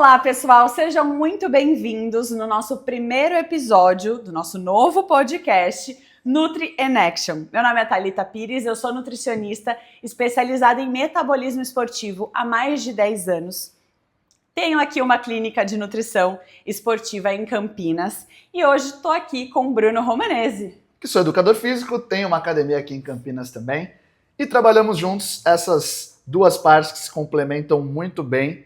Olá, pessoal! Sejam muito bem-vindos no nosso primeiro episódio do nosso novo podcast Nutri in Action. Meu nome é Thalita Pires, eu sou nutricionista especializada em metabolismo esportivo há mais de 10 anos. Tenho aqui uma clínica de nutrição esportiva em Campinas e hoje estou aqui com o Bruno Romanese. Que sou educador físico, tenho uma academia aqui em Campinas também e trabalhamos juntos essas duas partes que se complementam muito bem,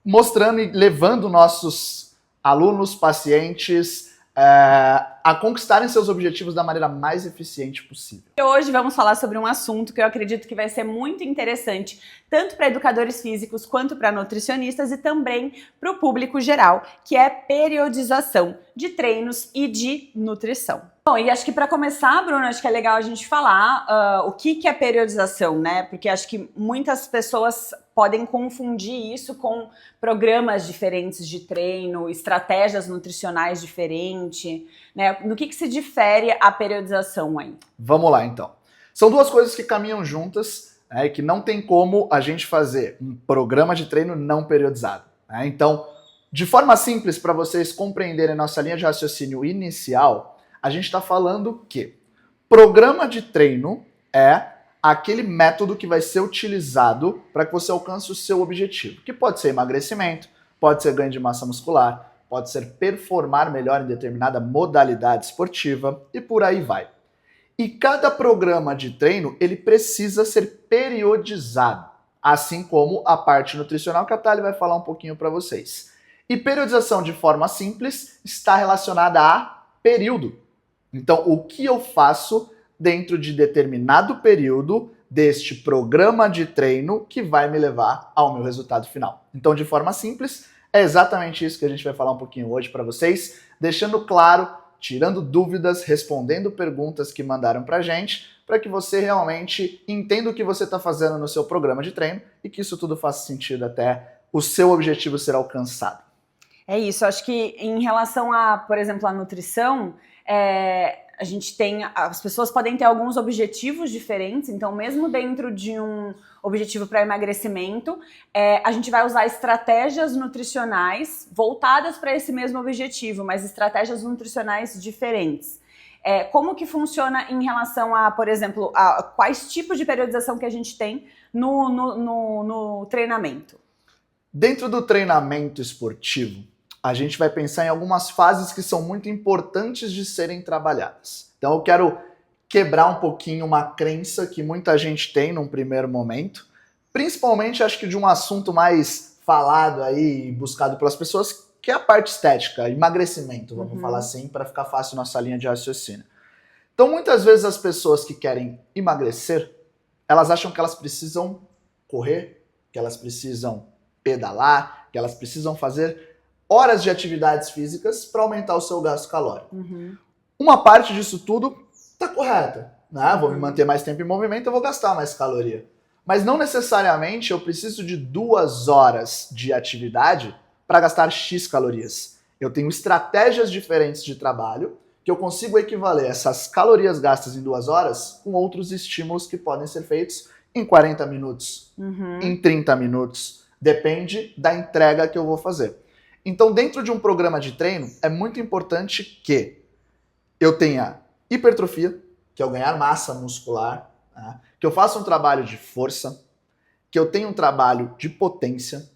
mostrando e levando nossos alunos, pacientes a conquistarem seus objetivos da maneira mais eficiente possível. E hoje vamos falar sobre um assunto que eu acredito que vai ser muito interessante, tanto para educadores físicos quanto para nutricionistas e também para o público geral, que é periodização de treinos e de nutrição. Bom, e acho que para começar, Bruno, acho que é legal a gente falar o que é periodização, né? Porque acho que muitas pessoas podem confundir isso com programas diferentes de treino, estratégias nutricionais diferentes, né? No que se difere a periodização aí? Vamos lá, então. São duas coisas que caminham juntas, né, e que não tem como a gente fazer um programa de treino não periodizado, né? Então, de forma simples, para vocês compreenderem nossa linha de raciocínio inicial, a gente está falando que programa de treino é aquele método que vai ser utilizado para que você alcance o seu objetivo, que pode ser emagrecimento, pode ser ganho de massa muscular, pode ser performar melhor em determinada modalidade esportiva e por aí vai. E cada programa de treino, ele precisa ser periodizado, assim como a parte nutricional que a Thali vai falar um pouquinho para vocês. E periodização de forma simples está relacionada a período. Então, o que eu faço dentro de determinado período deste programa de treino que vai me levar ao meu resultado final. Então, de forma simples, é exatamente isso que a gente vai falar um pouquinho hoje para vocês, deixando claro, tirando dúvidas, respondendo perguntas que mandaram pra gente, para que você realmente entenda o que você está fazendo no seu programa de treino e que isso tudo faça sentido até o seu objetivo ser alcançado. É isso, acho que em relação a, por exemplo, a nutrição, a gente tem, as pessoas podem ter alguns objetivos diferentes, então mesmo dentro de um objetivo para emagrecimento, a gente vai usar estratégias nutricionais voltadas para esse mesmo objetivo, mas estratégias nutricionais diferentes. Como que funciona em relação a, por exemplo, a quais tipos de periodização que a gente tem no treinamento? Dentro do treinamento esportivo, a gente vai pensar em algumas fases que são muito importantes de serem trabalhadas. Então eu quero quebrar um pouquinho uma crença que muita gente tem num primeiro momento, principalmente acho que de um assunto mais falado aí e buscado pelas pessoas, que é a parte estética, emagrecimento, vamos falar assim, para ficar fácil nossa linha de raciocínio. Então muitas vezes as pessoas que querem emagrecer, elas acham que elas precisam correr, que elas precisam pedalar, que elas precisam fazer horas de atividades físicas para aumentar o seu gasto calórico. Uma parte disso tudo está correta, né? Vou me manter mais tempo em movimento, eu vou gastar mais caloria. Mas não necessariamente eu preciso de 2 horas de atividade para gastar X calorias. Eu tenho estratégias diferentes de trabalho que eu consigo equivaler essas calorias gastas em 2 horas com outros estímulos que podem ser feitos em 40 minutos, em 30 minutos. Depende da entrega que eu vou fazer. Então, dentro de um programa de treino, é muito importante que eu tenha hipertrofia, que é o ganhar massa muscular, né? Que eu faça um trabalho de força, que eu tenha um trabalho de potência,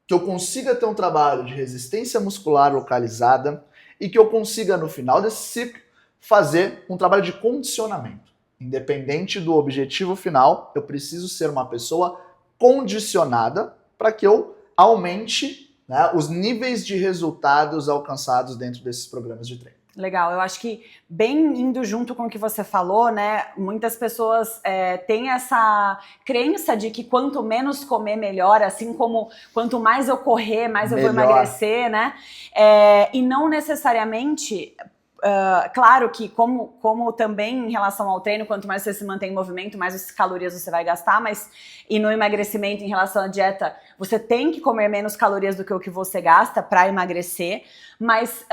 que eu consiga ter um trabalho de resistência muscular localizada e que eu consiga, no final desse ciclo, fazer um trabalho de condicionamento. Independente do objetivo final, eu preciso ser uma pessoa condicionada para que eu aumente, né, os níveis de resultados alcançados dentro desses programas de treino. Legal, eu acho que bem indo junto com o que você falou, né, muitas pessoas têm essa crença de que quanto menos comer, melhor, assim como quanto mais eu correr, mais eu vou emagrecer, né, e não necessariamente... claro que como também em relação ao treino, quanto mais você se mantém em movimento, mais as calorias você vai gastar, mas e no emagrecimento em relação à dieta, você tem que comer menos calorias do que o que você gasta para emagrecer, mas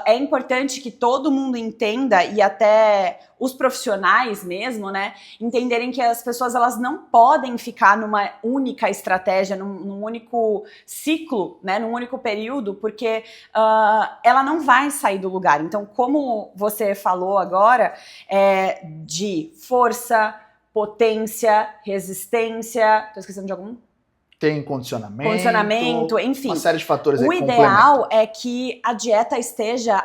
é importante que todo mundo entenda e até os profissionais mesmo, né, entenderem que as pessoas elas não podem ficar numa única estratégia, num único ciclo, né, num único período, porque ela não vai sair do lugar. Então, como você falou agora, de força, potência, resistência, tô esquecendo de algum? Tem condicionamento, enfim. uma série de fatores aí O que ideal é que a dieta esteja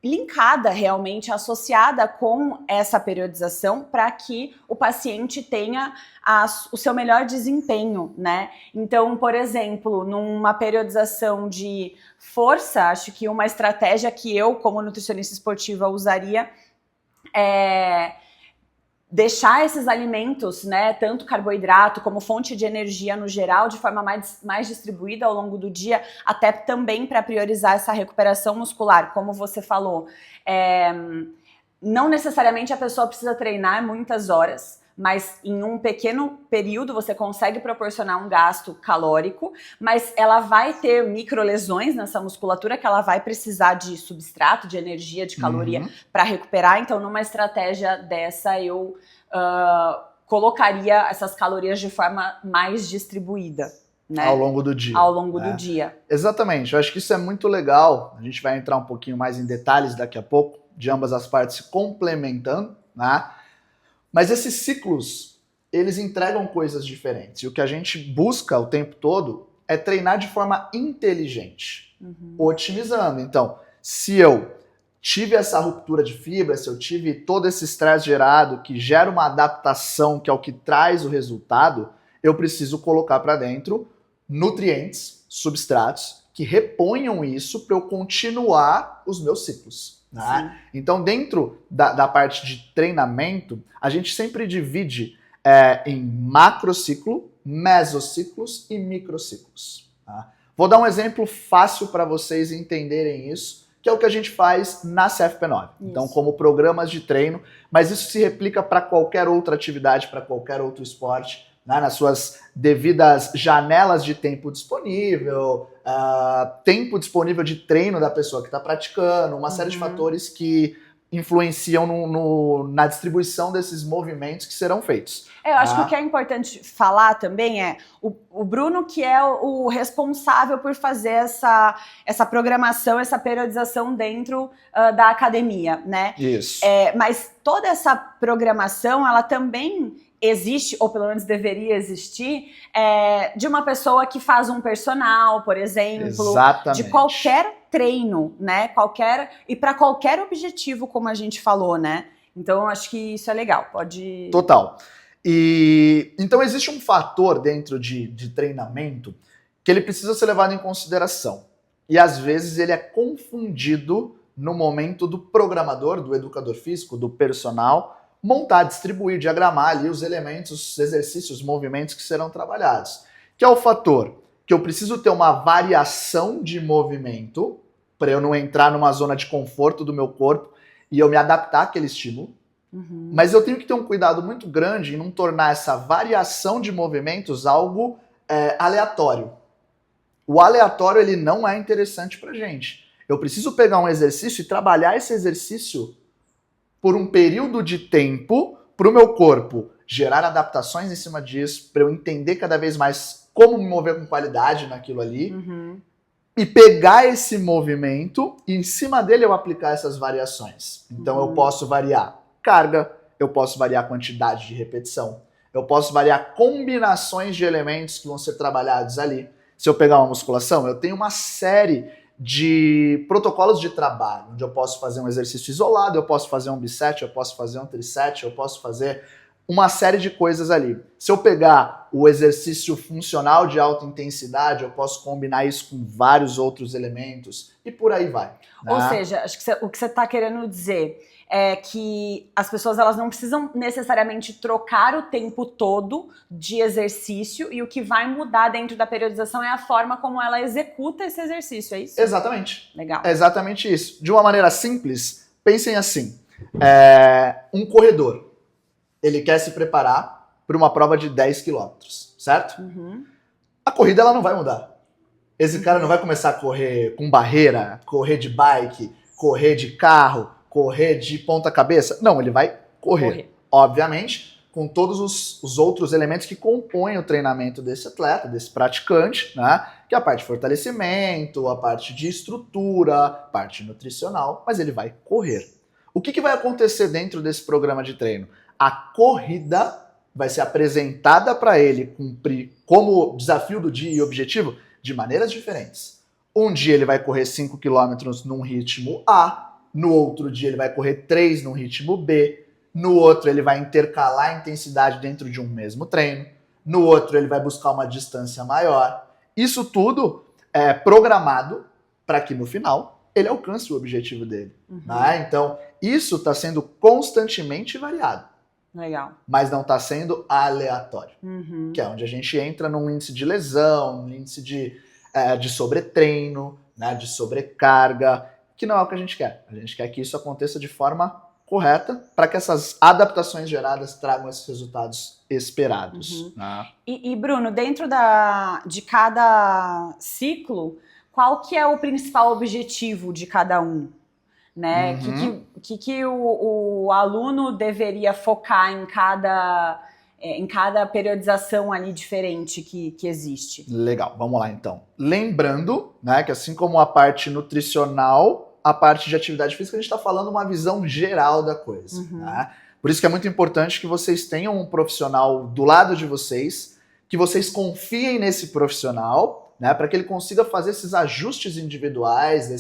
linkada realmente, associada com essa periodização para que o paciente tenha o seu melhor desempenho, né? Então, por exemplo, numa periodização de força, acho que uma estratégia que eu, como nutricionista esportiva, usaria é deixar esses alimentos, né, tanto carboidrato como fonte de energia no geral, de forma mais distribuída ao longo do dia, até também para priorizar essa recuperação muscular, como você falou. Não necessariamente a pessoa precisa treinar muitas horas, mas em um pequeno período você consegue proporcionar um gasto calórico, mas ela vai ter microlesões nessa musculatura que ela vai precisar de substrato, de energia, de caloria para recuperar. Então, numa estratégia dessa, eu colocaria essas calorias de forma mais distribuída, né? Ao longo do dia. Ao longo do dia. Exatamente. Eu acho que isso é muito legal. A gente vai entrar um pouquinho mais em detalhes daqui a pouco, de ambas as partes se complementando, né? Mas esses ciclos, eles entregam coisas diferentes. E o que a gente busca o tempo todo é treinar de forma inteligente, otimizando. Então, se eu tive essa ruptura de fibra, se eu tive todo esse estresse gerado, que gera uma adaptação, que é o que traz o resultado, eu preciso colocar para dentro nutrientes, substratos, que reponham isso para eu continuar os meus ciclos. Né? Então, dentro da parte de treinamento, a gente sempre divide em macrociclo, mesociclos e microciclos. Tá? Vou dar um exemplo fácil para vocês entenderem isso, que é o que a gente faz na CFP9. Então, como programas de treino, mas isso se replica para qualquer outra atividade, para qualquer outro esporte, né? Nas suas devidas janelas de tempo disponível, tempo disponível de treino da pessoa que está praticando, uma série de fatores que influenciam na distribuição desses movimentos que serão feitos. Eu acho que o que é importante falar também é o Bruno, que é o responsável por fazer essa programação, essa periodização dentro da academia, né? Isso. Mas toda essa programação, ela também existe, ou pelo menos deveria existir, de uma pessoa que faz um personal, por exemplo. Exatamente. De qualquer treino, né? E para qualquer objetivo, como a gente falou, né? Então, eu acho que isso é legal. Pode... Total. E então existe um fator dentro de treinamento que ele precisa ser levado em consideração. E às vezes ele é confundido no momento do programador, do educador físico, do personal, montar, distribuir, diagramar ali os elementos, os exercícios, os movimentos que serão trabalhados. Que é o fator que eu preciso ter uma variação de movimento para eu não entrar numa zona de conforto do meu corpo e eu me adaptar àquele estímulo. Mas eu tenho que ter um cuidado muito grande em não tornar essa variação de movimentos algo aleatório. O aleatório ele não é interessante pra gente. Eu preciso pegar um exercício e trabalhar esse exercício por um período de tempo para o meu corpo gerar adaptações em cima disso, para eu entender cada vez mais como me mover com qualidade naquilo ali, e pegar esse movimento e em cima dele eu aplicar essas variações. Então eu posso variar carga, eu posso variar a quantidade de repetição, eu posso variar combinações de elementos que vão ser trabalhados ali. Se eu pegar uma musculação, eu tenho uma série de protocolos de trabalho, onde eu posso fazer um exercício isolado, eu posso fazer um biset, eu posso fazer um triset, eu posso fazer uma série de coisas ali. Se eu pegar o exercício funcional de alta intensidade, eu posso combinar isso com vários outros elementos e por aí vai. Né? Ou seja, acho que o que você está querendo dizer é que as pessoas elas não precisam necessariamente trocar o tempo todo de exercício e o que vai mudar dentro da periodização é a forma como ela executa esse exercício, é isso? Exatamente. Legal. É exatamente isso. De uma maneira simples, pensem assim, um corredor, ele quer se preparar para uma prova de 10 quilômetros, certo? A corrida ela não vai mudar. Esse cara não vai começar a correr com barreira, correr de bike, correr de carro, correr de ponta cabeça? Não, ele vai correr. Obviamente, com todos os outros elementos que compõem o treinamento desse atleta, desse praticante, né? Que é a parte de fortalecimento, a parte de estrutura, a parte nutricional, mas ele vai correr. O que vai acontecer dentro desse programa de treino? A corrida vai ser apresentada para ele cumprir como desafio do dia e objetivo de maneiras diferentes. Um dia ele vai correr 5 km num ritmo A, no outro dia ele vai correr 3 num ritmo B, no outro ele vai intercalar a intensidade dentro de um mesmo treino, no outro ele vai buscar uma distância maior. Isso tudo é programado para que no final ele alcance o objetivo dele. Né? Então, isso está sendo constantemente variado. Legal. Mas não está sendo aleatório. Que é onde a gente entra num índice de lesão, num índice de sobretreino, né, de sobrecarga, que não é o que a gente quer. A gente quer que isso aconteça de forma correta para que essas adaptações geradas tragam esses resultados esperados. Né? E Bruno, dentro de cada ciclo, qual que é o principal objetivo de cada um? Né? Que o aluno deveria focar em cada periodização ali diferente que existe? Legal, vamos lá então. Lembrando, né, que assim como a parte nutricional, a parte de atividade física, a gente está falando uma visão geral da coisa. Né? Por isso que é muito importante que vocês tenham um profissional do lado de vocês, que vocês confiem nesse profissional, né, para que ele consiga fazer esses ajustes individuais,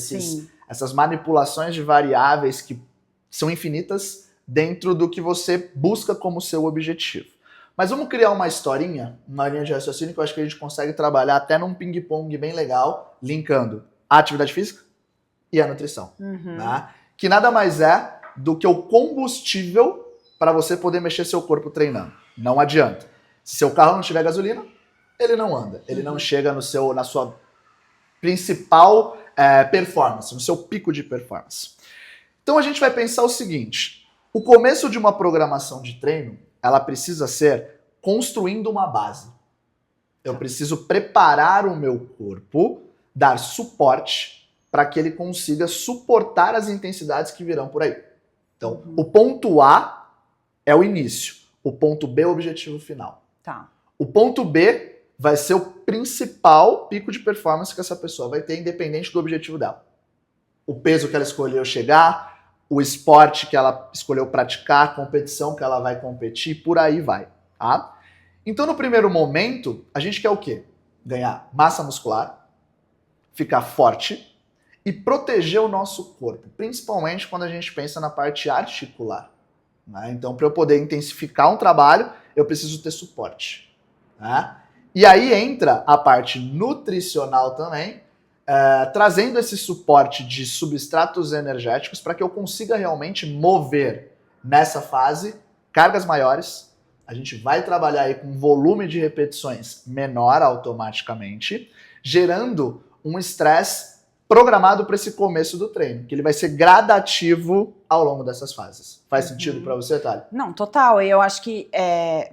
essas manipulações de variáveis que são infinitas dentro do que você busca como seu objetivo. Mas vamos criar uma historinha, uma linha de raciocínio que eu acho que a gente consegue trabalhar até num ping-pong bem legal, linkando a atividade física e a nutrição. Né? Que nada mais é do que o combustível para você poder mexer seu corpo treinando. Não adianta. Se seu carro não tiver gasolina, ele não anda. Ele não chega na sua principal performance, no seu pico de performance. Então a gente vai pensar o seguinte: o começo de uma programação de treino, ela precisa ser construindo uma base. Eu preciso preparar o meu corpo, dar suporte para que ele consiga suportar as intensidades que virão por aí. Então, o ponto A é o início, o ponto B é o objetivo final. Tá. O ponto B vai ser o principal pico de performance que essa pessoa vai ter, independente do objetivo dela. O peso que ela escolheu chegar, o esporte que ela escolheu praticar, a competição que ela vai competir, por aí vai. Tá? Então, no primeiro momento, a gente quer o quê? Ganhar massa muscular, ficar forte e proteger o nosso corpo, principalmente quando a gente pensa na parte articular. Né? Então, para eu poder intensificar um trabalho, eu preciso ter suporte. Né? E aí entra a parte nutricional também, trazendo esse suporte de substratos energéticos para que eu consiga realmente mover nessa fase cargas maiores. A gente vai trabalhar aí com volume de repetições menor automaticamente, gerando um estresse programado para esse começo do treino, que ele vai ser gradativo ao longo dessas fases. Faz sentido para você, Thalia? Não, total. E eu acho que,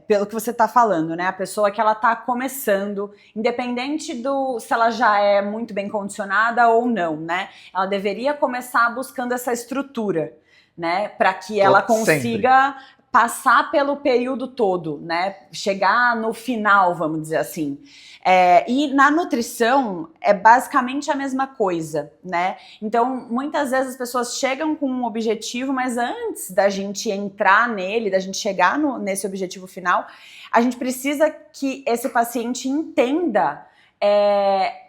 pelo que você está falando, né, a pessoa que ela está começando, independente se ela já é muito bem condicionada ou não, né, ela deveria começar buscando essa estrutura, né, para que ela consiga passar pelo período todo, né, chegar no final, vamos dizer assim. E na nutrição é basicamente a mesma coisa, né? Então, muitas vezes as pessoas chegam com um objetivo, mas antes da gente entrar nele, da gente chegar nesse objetivo final, a gente precisa que esse paciente entenda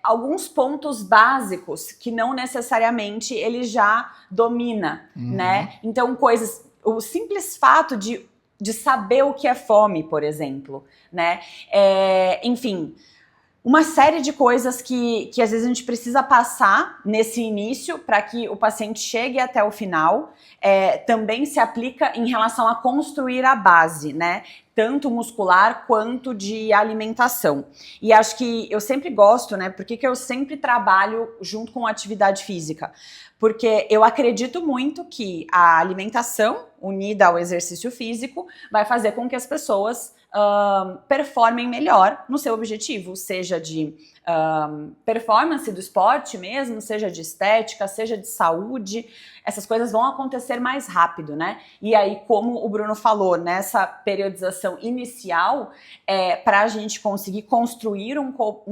alguns pontos básicos que não necessariamente ele já domina, né? Então, o simples fato de saber o que é fome, por exemplo, né? Enfim, uma série de coisas que às vezes a gente precisa passar nesse início para que o paciente chegue até o final, também se aplica em relação a construir a base, né? Tanto muscular quanto de alimentação. E acho que eu sempre gosto, né? Porque que eu sempre trabalho junto com a atividade física? Porque eu acredito muito que a alimentação unida ao exercício físico vai fazer com que as pessoas performem melhor no seu objetivo, seja de performance do esporte mesmo, seja de estética, seja de saúde, essas coisas vão acontecer mais rápido, né? E aí, como o Bruno falou, nessa periodização inicial, para a gente conseguir construir um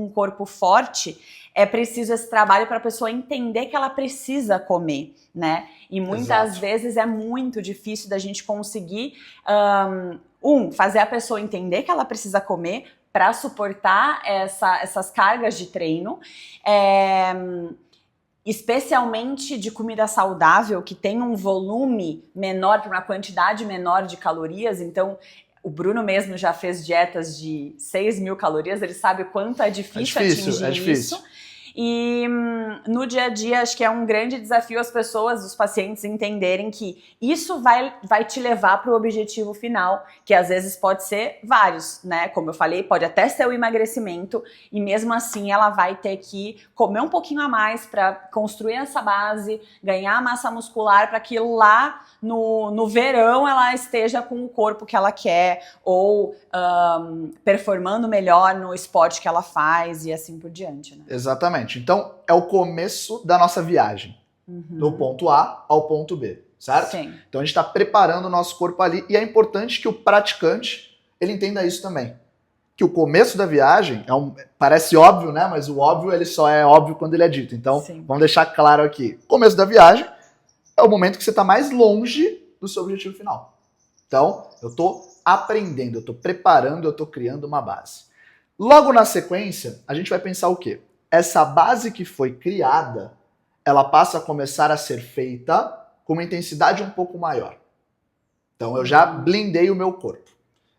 corpo forte, é preciso esse trabalho para a pessoa entender que ela precisa comer, né? E muitas vezes é muito difícil da gente conseguir, fazer a pessoa entender que ela precisa comer para suportar essas cargas de treino, especialmente de comida saudável, que tem um volume menor, para uma quantidade menor de calorias. Então, o Bruno mesmo já fez dietas de 6.000 calorias, ele sabe o quanto é difícil atingir isso. E no dia a dia, acho que é um grande desafio as pessoas, os pacientes entenderem que isso vai te levar para o objetivo final, que às vezes pode ser vários, né? Como eu falei, pode até ser o emagrecimento, e mesmo assim ela vai ter que comer um pouquinho a mais para construir essa base, ganhar massa muscular, para que lá no verão ela esteja com o corpo que ela quer, ou performando melhor no esporte que ela faz e assim por diante, né? Exatamente. Então, é o começo da nossa viagem, do ponto A ao ponto B, certo? Sim. Então, a gente está preparando o nosso corpo ali, e é importante que o praticante ele entenda isso também. Que o começo da viagem, parece óbvio, né? Mas o óbvio, ele só é óbvio quando ele é dito. Então, vamos deixar claro aqui. O começo da viagem é o momento que você está mais longe do seu objetivo final. Então, eu estou aprendendo, eu estou preparando, eu estou criando uma base. Logo na sequência, a gente vai pensar o quê? Essa base que foi criada, ela passa a começar a ser feita com uma intensidade um pouco maior. Então eu já blindei o meu corpo.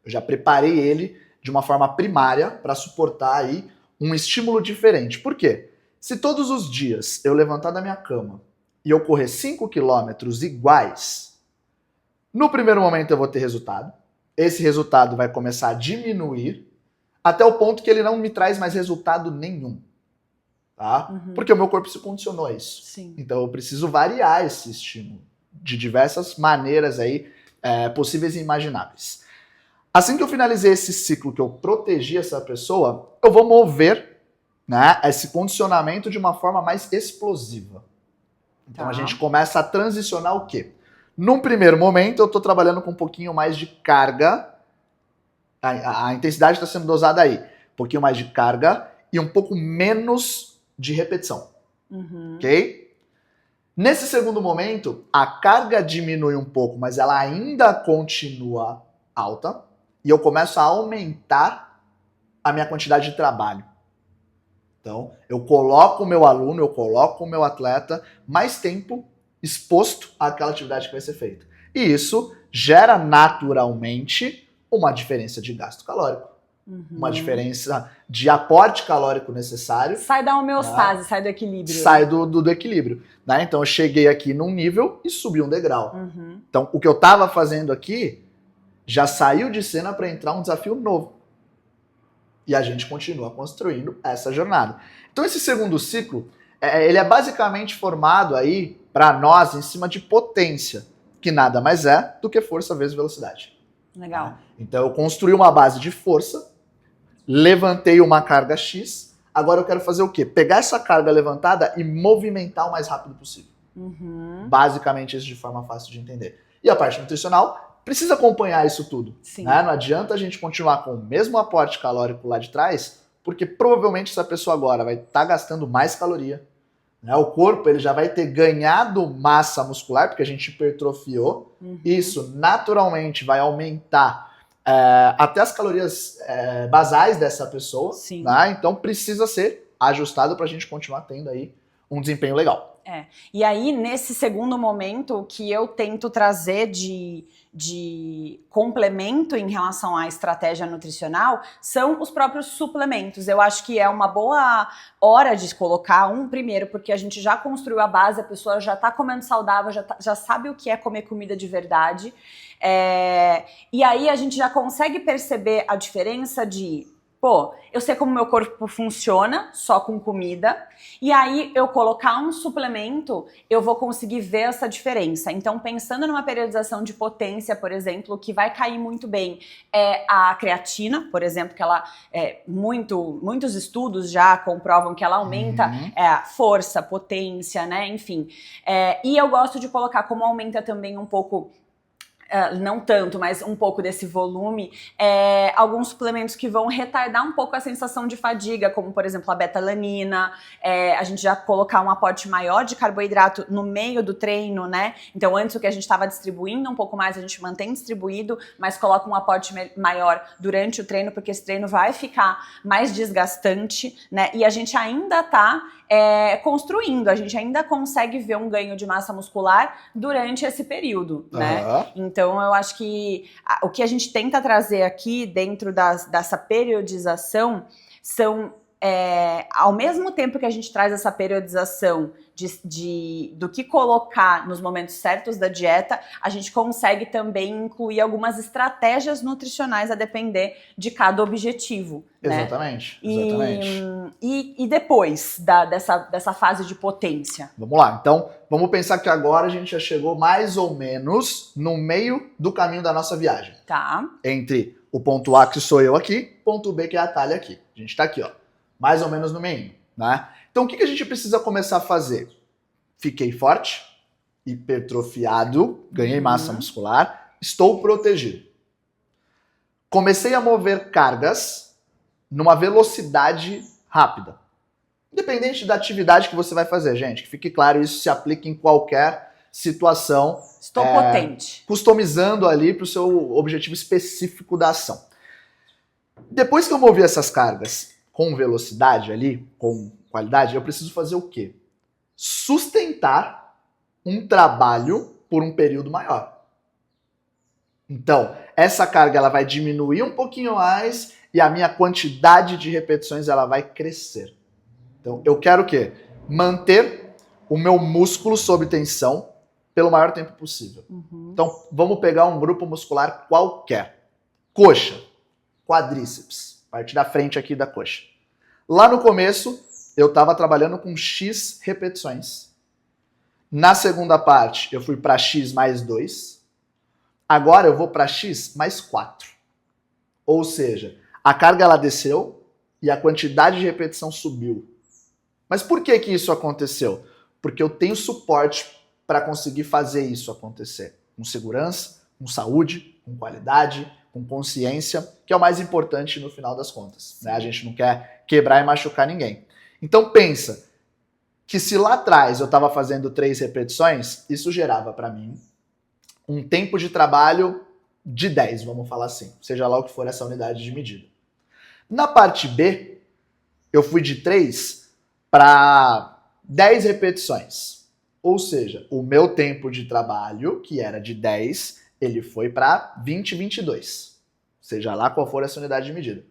Eu já preparei ele de uma forma primária para suportar aí um estímulo diferente. Por quê? Se todos os dias eu levantar da minha cama e eu correr 5 quilômetros iguais, no primeiro momento eu vou ter resultado. Esse resultado vai começar a diminuir até o ponto que ele não me traz mais resultado nenhum. Tá? Porque o meu corpo se condicionou a isso. Sim. Então eu preciso variar esse estímulo de diversas maneiras aí, possíveis e imagináveis. Assim que eu finalizei esse ciclo, que eu protegi essa pessoa, eu vou mover, né, esse condicionamento de uma forma mais explosiva. Então a gente começa a transicionar o quê? Num primeiro momento eu estou trabalhando com um pouquinho mais de carga, a intensidade está sendo dosada aí, um pouquinho mais de carga e um pouco menos de repetição, ok? Nesse segundo momento, a carga diminui um pouco, mas ela ainda continua alta, e eu começo a aumentar a minha quantidade de trabalho. Então, eu coloco o meu aluno, eu coloco o meu atleta mais tempo exposto àquela atividade que vai ser feita. E isso gera naturalmente uma diferença de gasto calórico. Uma diferença de aporte calórico necessário. Sai da homeostase, né? Sai do equilíbrio. Sai do equilíbrio. Né? Então eu cheguei aqui num nível e subi um degrau. Então o que eu estava fazendo aqui já saiu de cena para entrar um desafio novo. E a gente continua construindo essa jornada. Então esse segundo ciclo, ele é basicamente formado aí para nós em cima de potência, que nada mais é do que força vezes velocidade. Legal. Então eu construí uma base de força, levantei uma carga X, agora eu quero fazer o quê? Pegar essa carga levantada e movimentar o mais rápido possível. Basicamente isso de forma fácil de entender. E a parte nutricional precisa acompanhar isso tudo. Né? Não adianta a gente continuar com o mesmo aporte calórico lá de trás, porque provavelmente essa pessoa agora vai estar gastando mais caloria. Né? O corpo ele já vai ter ganhado massa muscular, porque a gente hipertrofiou. Isso naturalmente vai aumentar até as calorias basais dessa pessoa. Né? Então precisa ser ajustado para a gente continuar tendo aí um desempenho legal. E aí, nesse segundo momento, o que eu tento trazer de complemento em relação à estratégia nutricional são os próprios suplementos. Eu acho que é uma boa hora de colocar primeiro, porque a gente já construiu a base, a pessoa já está comendo saudável, já sabe o que é comer comida de verdade. E aí a gente já consegue perceber a diferença de pô, eu sei como meu corpo funciona só com comida, e aí eu colocar um suplemento, eu vou conseguir ver essa diferença. Então, pensando numa periodização de potência, por exemplo, que vai cair muito bem é a creatina, por exemplo, que ela muitos estudos já comprovam que ela aumenta força, potência, né? Enfim. E eu gosto de colocar como aumenta também um pouco. Não tanto, mas um pouco desse volume, alguns suplementos que vão retardar um pouco a sensação de fadiga, como por exemplo a betalanina, a gente já colocar um aporte maior de carboidrato no meio do treino, né? Então antes o que a gente estava distribuindo um pouco mais, a gente mantém distribuído, mas coloca um aporte maior durante o treino, porque esse treino vai ficar mais desgastante, né? E a gente ainda tá construindo, a gente ainda consegue ver um ganho de massa muscular durante esse período, né? Então eu acho que o que a gente tenta trazer aqui dentro dessa periodização são, ao mesmo tempo que a gente traz essa periodização do que colocar nos momentos certos da dieta, a gente consegue também incluir algumas estratégias nutricionais a depender de cada objetivo. Exatamente, né? exatamente. E depois dessa fase de potência? Vamos lá, então vamos pensar que agora a gente já chegou mais ou menos no meio do caminho da nossa viagem. Tá. Entre o ponto A, que sou eu aqui, ponto B, que é a Thalia aqui. A gente tá aqui, ó, mais ou menos no meio, né? Então o que a gente precisa começar a fazer? Fiquei forte, hipertrofiado, ganhei massa muscular, estou protegido. Comecei a mover cargas numa velocidade rápida. Independente da atividade que você vai fazer, gente, que fique claro, isso se aplica em qualquer situação. Estou potente. Customizando ali para o seu objetivo específico da ação. Depois que eu movi essas cargas com velocidade ali, com qualidade, eu preciso fazer o quê? Sustentar um trabalho por um período maior. Então, essa carga ela vai diminuir um pouquinho mais e a minha quantidade de repetições ela vai crescer. Então, eu quero o quê? Manter o meu músculo sob tensão pelo maior tempo possível. Então, vamos pegar um grupo muscular qualquer. Coxa, quadríceps, parte da frente aqui da coxa. Lá no começo, eu estava trabalhando com X repetições. Na segunda parte, eu fui para X mais 2. Agora eu vou para X mais 4. Ou seja, a carga ela desceu e a quantidade de repetição subiu. Mas por que isso aconteceu? Porque eu tenho suporte para conseguir fazer isso acontecer. Com segurança, com saúde, com qualidade, com consciência, que é o mais importante no final das contas. Né? A gente não quer quebrar e machucar ninguém. Então pensa que se lá atrás eu estava fazendo 3 repetições, isso gerava para mim um tempo de trabalho de 10, vamos falar assim. Seja lá o que for essa unidade de medida. Na parte B, eu fui de 3 para 10 repetições. Ou seja, o meu tempo de trabalho, que era de 10, ele foi para 20, 22. Seja lá qual for essa unidade de medida.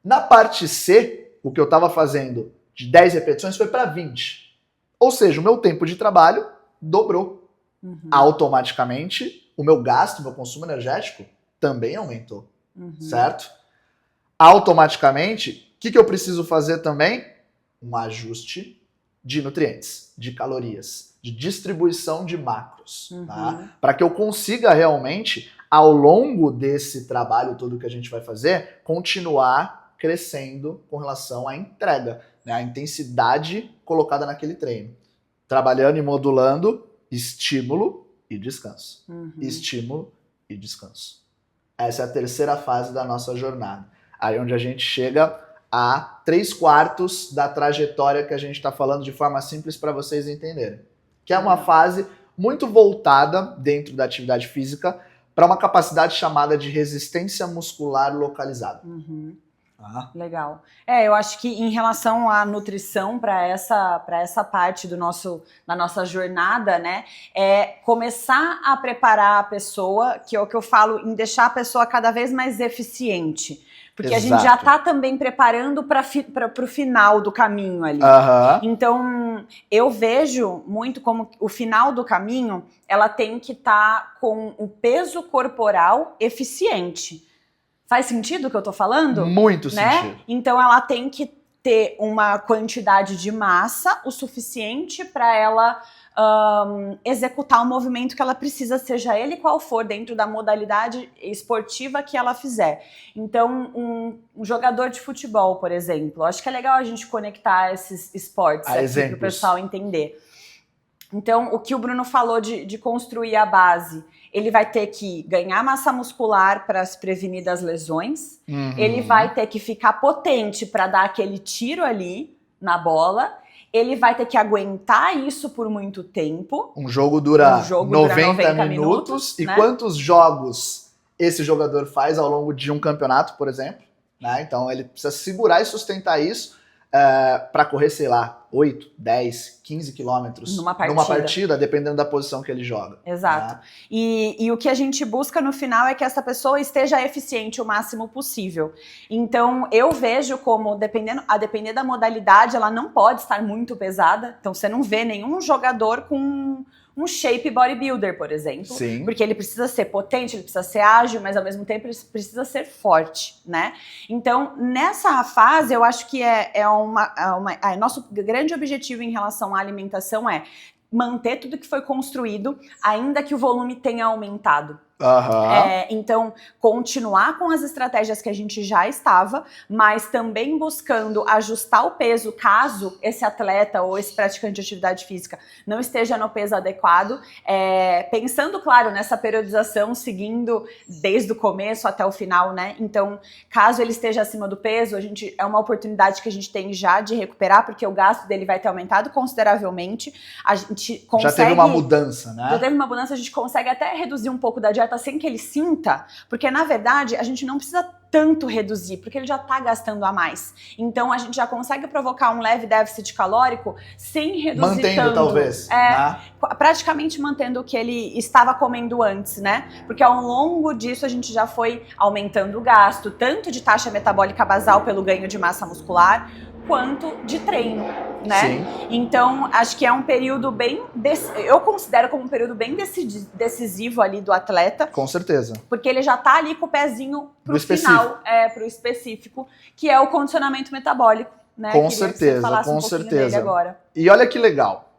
Na parte C, o que eu estava fazendo de 10 repetições foi para 20. Ou seja, o meu tempo de trabalho dobrou. Automaticamente, o meu gasto, o meu consumo energético também aumentou. Certo? Automaticamente, o que eu preciso fazer também? Um ajuste de nutrientes, de calorias, de distribuição de macros, tá? Para que eu consiga realmente, ao longo desse trabalho todo que a gente vai fazer, continuar crescendo com relação à entrega, né? A intensidade colocada naquele treino. Trabalhando e modulando estímulo e descanso. Estímulo e descanso. Essa é a terceira fase da nossa jornada. Aí onde a gente chega a 3/4 da trajetória que a gente está falando de forma simples para vocês entenderem. Que é uma fase muito voltada dentro da atividade física para uma capacidade chamada de resistência muscular localizada. Legal. Eu acho que em relação à nutrição para essa parte da nossa jornada, né, é começar a preparar a pessoa, que é o que eu falo, em deixar a pessoa cada vez mais eficiente. Porque a gente já está também preparando para o final do caminho ali. Então, eu vejo muito como o final do caminho, ela tem que estar com o peso corporal eficiente. Faz sentido o que eu tô falando? Muito né? sentido. Então ela tem que ter uma quantidade de massa o suficiente para ela executar o movimento que ela precisa, seja ele qual for, dentro da modalidade esportiva que ela fizer. Então, um jogador de futebol, por exemplo, acho que é legal a gente conectar esses esportes aqui para o pessoal entender. Então, o que o Bruno falou de construir a base, ele vai ter que ganhar massa muscular para se prevenir das lesões, ele vai ter que ficar potente para dar aquele tiro ali na bola, ele vai ter que aguentar isso por muito tempo. Um jogo dura 90 minutos. E né? Quantos jogos esse jogador faz ao longo de um campeonato, por exemplo? Né? Então ele precisa segurar e sustentar isso para correr, sei lá, 8, 10, 15 quilômetros numa partida, dependendo da posição que ele joga. Exato. Né? E o que a gente busca no final é que essa pessoa esteja eficiente o máximo possível. Então, eu vejo como, a depender da modalidade, ela não pode estar muito pesada. Então, você não vê nenhum jogador com um shape bodybuilder, por exemplo. Sim. Porque ele precisa ser potente, ele precisa ser ágil, mas ao mesmo tempo ele precisa ser forte, né? Então, nessa fase, eu acho que nosso grande objetivo em relação à alimentação é manter tudo que foi construído, ainda que o volume tenha aumentado. Então, continuar com as estratégias que a gente já estava, mas também buscando ajustar o peso caso esse atleta ou esse praticante de atividade física não esteja no peso adequado, pensando, claro, nessa periodização, seguindo desde o começo até o final, né? Então, caso ele esteja acima do peso, é uma oportunidade que a gente tem já de recuperar, porque o gasto dele vai ter aumentado consideravelmente. A gente consegue... Já teve uma mudança, né? Já teve uma mudança, a gente consegue até reduzir um pouco da dieta sem que ele sinta, porque na verdade a gente não precisa tanto reduzir, porque ele já tá gastando a mais. Então a gente já consegue provocar um leve déficit calórico sem reduzir mantendo, talvez. Né? Praticamente mantendo o que ele estava comendo antes, né? Porque ao longo disso a gente já foi aumentando o gasto, tanto de taxa metabólica basal pelo ganho de massa muscular, quanto de treino, né? Sim. Então, acho que é um período eu considero como um período bem decisivo ali do atleta. Com certeza. Porque ele já tá ali com o pezinho pro final, pro específico, que é o condicionamento metabólico, né? Com certeza, com certeza. Agora. E olha que legal,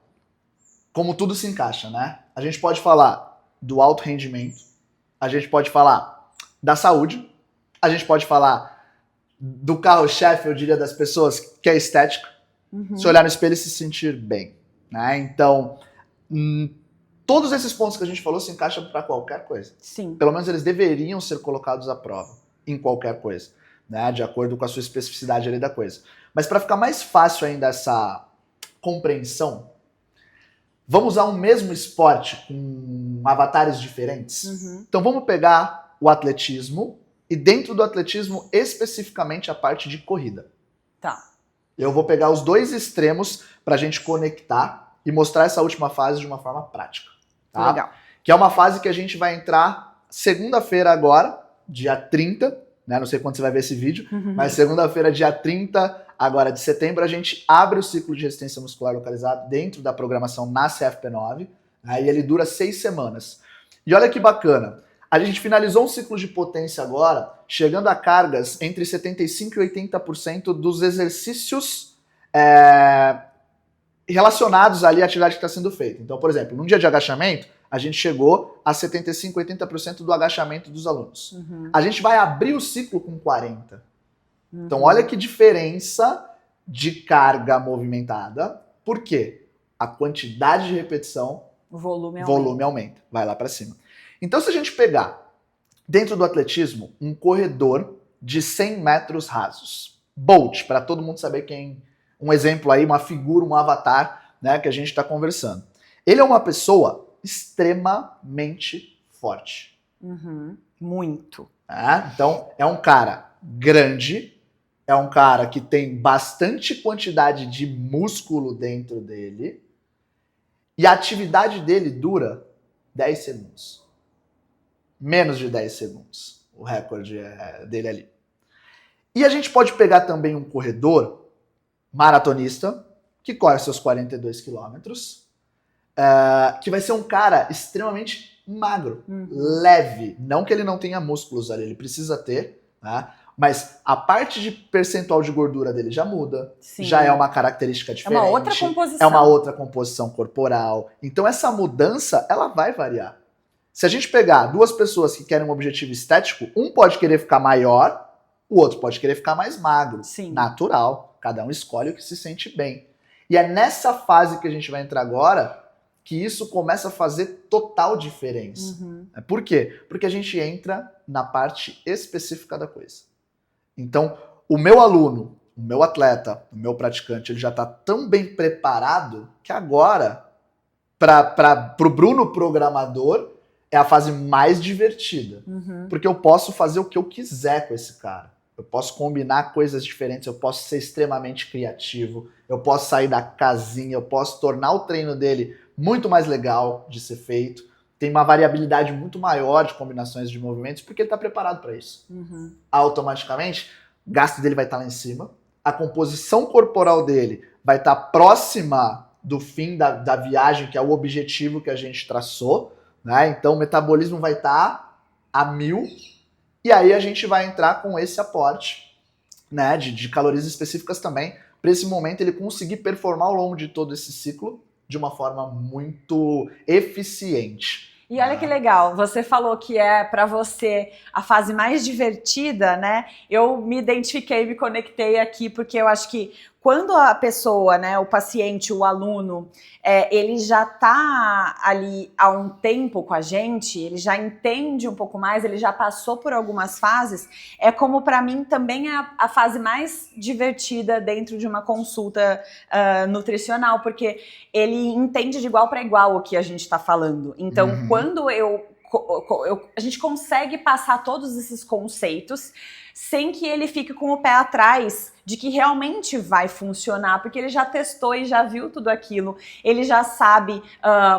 como tudo se encaixa, né? A gente pode falar do alto rendimento, a gente pode falar da saúde, a gente pode falar do carro-chefe, eu diria, das pessoas, que é a estética. Se olhar no espelho e se sentir bem, né? Então, todos esses pontos que a gente falou se encaixam para qualquer coisa. Sim. Pelo menos eles deveriam ser colocados à prova em qualquer coisa, né? De acordo com a sua especificidade ali da coisa. Mas para ficar mais fácil ainda essa compreensão, vamos usar um mesmo esporte com avatares diferentes? Então vamos pegar o atletismo e dentro do atletismo especificamente a parte de corrida. Tá. Eu vou pegar os dois extremos para a gente conectar e mostrar essa última fase de uma forma prática. Tá? Legal. Que é uma fase que a gente vai entrar segunda-feira agora, dia 30, né? Não sei quando você vai ver esse vídeo, mas segunda-feira, dia 30 agora de setembro, a gente abre o ciclo de resistência muscular localizado dentro da programação na CFP9, né? E ele dura 6 semanas. E olha que bacana, a gente finalizou um ciclo de potência agora, chegando a cargas entre 75% e 80% dos exercícios relacionados ali à atividade que está sendo feita. Então, por exemplo, num dia de agachamento, a gente chegou a 75%, 80% do agachamento dos alunos. A gente vai abrir o ciclo com 40%. Então, olha que diferença de carga movimentada. Por quê? A quantidade de repetição, o volume aumenta, vai lá para cima. Então, se a gente pegar, dentro do atletismo, um corredor de 100 metros rasos, Bolt, para todo mundo saber quem, um exemplo aí, uma figura, um avatar, né, que a gente está conversando. Ele é uma pessoa extremamente forte. Muito. Então, é um cara grande, é um cara que tem bastante quantidade de músculo dentro dele e a atividade dele dura 10 segundos. Menos de 10 segundos, o recorde dele ali. E a gente pode pegar também um corredor maratonista, que corre seus 42 quilômetros, que vai ser um cara extremamente magro, leve. Não que ele não tenha músculos ali, ele precisa ter, né? Mas a parte de percentual de gordura dele já muda, Sim. já é uma característica diferente. É uma outra composição. É uma outra composição corporal. Então essa mudança, ela vai variar. Se a gente pegar duas pessoas que querem um objetivo estético, um pode querer ficar maior, o outro pode querer ficar mais magro. Sim. Natural. Cada um escolhe o que se sente bem. E é nessa fase que a gente vai entrar agora que isso começa a fazer total diferença. Por quê? Porque a gente entra na parte específica da coisa. Então, o meu aluno, o meu atleta, o meu praticante, ele já está tão bem preparado que agora, para o Bruno programador, é a fase mais divertida. Porque eu posso fazer o que eu quiser com esse cara. Eu posso combinar coisas diferentes, eu posso ser extremamente criativo, eu posso sair da casinha, eu posso tornar o treino dele muito mais legal de ser feito. Tem uma variabilidade muito maior de combinações de movimentos, porque ele está preparado para isso. Automaticamente, o gasto dele vai estar lá em cima, a composição corporal dele vai estar próxima do fim da viagem, que é o objetivo que a gente traçou, né? Então o metabolismo vai estar a 1000, e aí a gente vai entrar com esse aporte, né, de calorias específicas também, para esse momento ele conseguir performar ao longo de todo esse ciclo de uma forma muito eficiente. E olha que legal, você falou que é para você a fase mais divertida, né? Eu me identifiquei, me conectei aqui, porque eu acho que quando a pessoa, né, o paciente, o aluno, ele já tá ali há um tempo com a gente, ele já entende um pouco mais, ele já passou por algumas fases, é como para mim também é a fase mais divertida dentro de uma consulta nutricional, porque ele entende de igual para igual o que a gente está falando. Então, quando a gente consegue passar todos esses conceitos sem que ele fique com o pé atrás de que realmente vai funcionar, porque ele já testou e já viu tudo aquilo, ele já sabe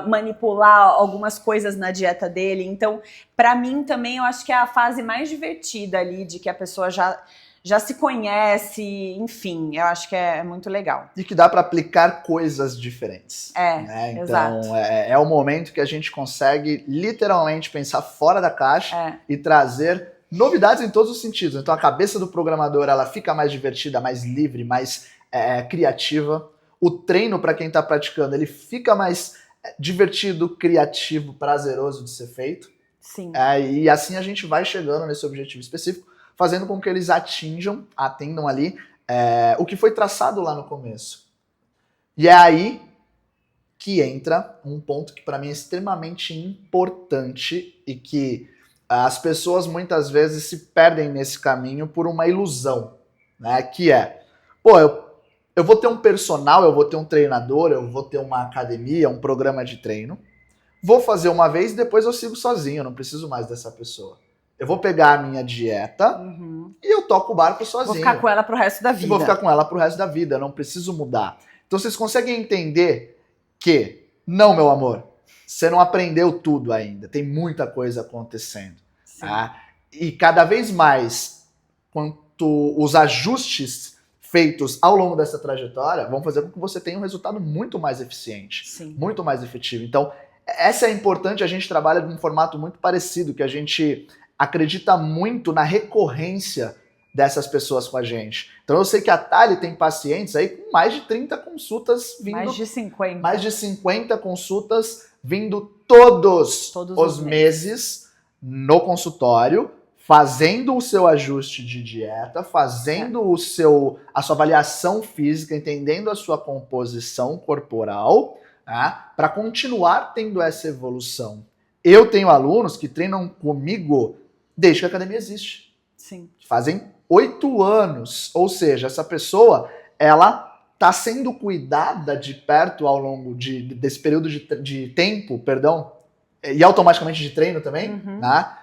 manipular algumas coisas na dieta dele. Então, para mim também, eu acho que é a fase mais divertida ali, de que a pessoa já se conhece, enfim, eu acho que é muito legal. E que dá para aplicar coisas diferentes. Né? Então, exato. É o momento que a gente consegue literalmente pensar fora da caixa e trazer novidades em todos os sentidos. Então, a cabeça do programador, ela fica mais divertida, mais livre, mais criativa. O treino, para quem está praticando, ele fica mais divertido, criativo, prazeroso de ser feito. Sim. E assim a gente vai chegando nesse objetivo específico, fazendo com que eles atendam ali o que foi traçado lá no começo. E é aí que entra um ponto que para mim é extremamente importante e que as pessoas muitas vezes se perdem nesse caminho por uma ilusão, né? Que é, eu vou ter um personal, eu vou ter um treinador, eu vou ter uma academia, um programa de treino, vou fazer uma vez e depois eu sigo sozinho, eu não preciso mais dessa pessoa. Eu vou pegar a minha dieta e eu toco o barco sozinho. Vou ficar com ela pro resto da vida. E vou ficar com ela pro resto da vida, eu não preciso mudar. Então vocês conseguem entender que, não, meu amor, você não aprendeu tudo ainda, tem muita coisa acontecendo. Tá? E cada vez mais, quanto os ajustes feitos ao longo dessa trajetória vão fazer com que você tenha um resultado muito mais eficiente, muito mais efetivo. Então, essa é importante, a gente trabalha de um formato muito parecido, que a gente acredita muito na recorrência dessas pessoas com a gente. Então eu sei que a Thali tem pacientes aí com mais de 30 consultas vindo. Mais de 50. Mais de 50 consultas vindo todos os meses no consultório, fazendo o seu ajuste de dieta, fazendo a sua avaliação física, entendendo a sua composição corporal, tá? Para continuar tendo essa evolução. Eu tenho alunos que treinam comigo desde que a academia existe. Sim. Fazem 8 anos. Ou seja, essa pessoa, ela está sendo cuidada de perto ao longo desse período de tempo, perdão, e automaticamente de treino também, né?